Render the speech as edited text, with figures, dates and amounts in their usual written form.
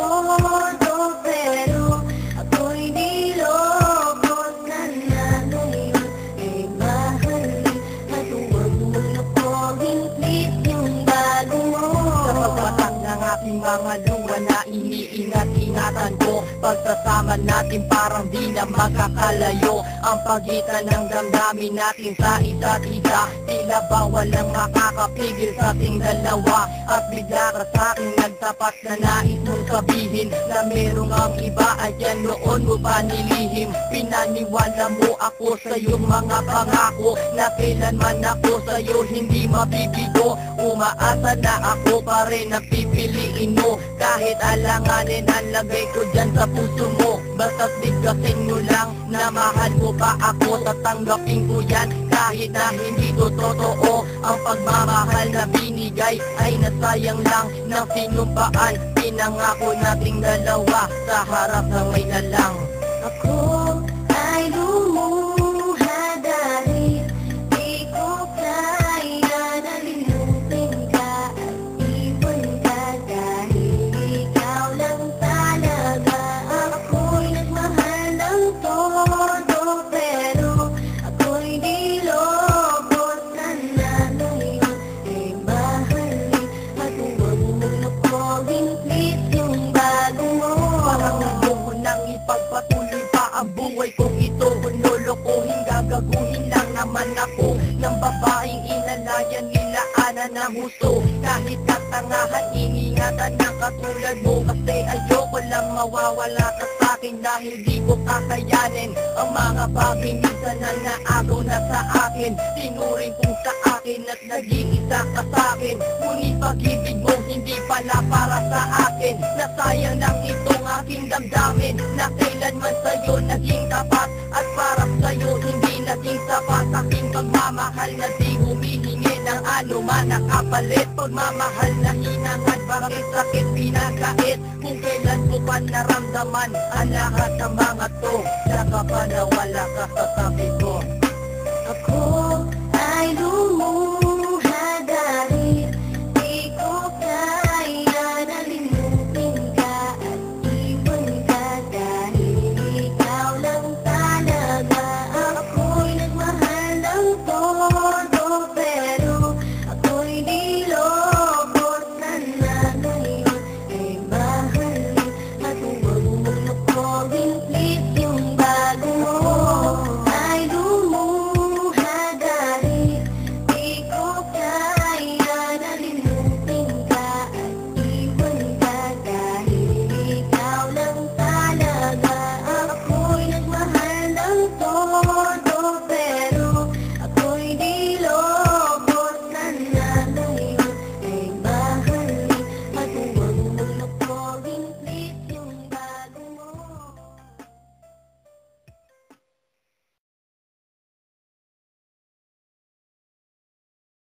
todo, pero ako'y niloko na ngayon. Eh mahalin at huwag mo na pag-inplit yung bago mo. Sa pagpatak ng aking mga luha na iniingat-ingatan ko, pagsasama natin parang di na makakalayo. Ang pagitan ng damdamin natin sa isa't isa, tila ba walang makakapigil sa ating dalawa. At bigla ka sa'king nagtapat na nais mong sabihin na merong ang iba at yan noon mo pa nilihim. Pinaniwala mo ako sa iyong mga pangako na kailanman ako sa'yo hindi mabibigo. Umaasa na ako pa rin ang pipiliin mo, kahit alanganin ang lagay ko dyan sa puso mo. Basta't bigkasin mo lang na mahal mo pa ako, tatanggapin ko yan kahit na hindi to totoo. Ang pagmamahal na binigay ay nasayang lang ng sinumpaan. Pinangako nating dalawa sa harap ng may nalang. Ako ay lumuha dahil di ko kaya nalimutin ka at iwan ka, dahil ikaw lang talaga. Ako'y nagmahal ng todo, pero ako'y niloko na ngayon. Eh mahalin at huwag mo na pag-inplit yung bago mo. Parang nabuko nang ipagpatuloy pa ang buhay kong ito. Lolokohin, gagaguhin lang naman ako ng babaeng inalayan nila ana na husto. Kahit katangahan, iningatan ng katulad mo, kasi ayoko lang mawawala ka sa'kin dahil di ko kakayanin ang mga bagay minsan na naagaw na sa akin. Tinuring kong sa akin at naging isa ka sa'kin, ngunit pag-ibig mo hindi pala para sa akin. Nasayang lang itong aking damdamin na kailanman sa'yo naging tapat, at para sa'yo hindi naging sapat. Aking pagmamahal na di humihingi ng anuman na kapalit. Pagmamahal na hinangan, bakit sakit pinakait? Kung kailan ko pa naramdaman ang lahat ng mga to, saka pa nawala ka sa tabi ko. Ako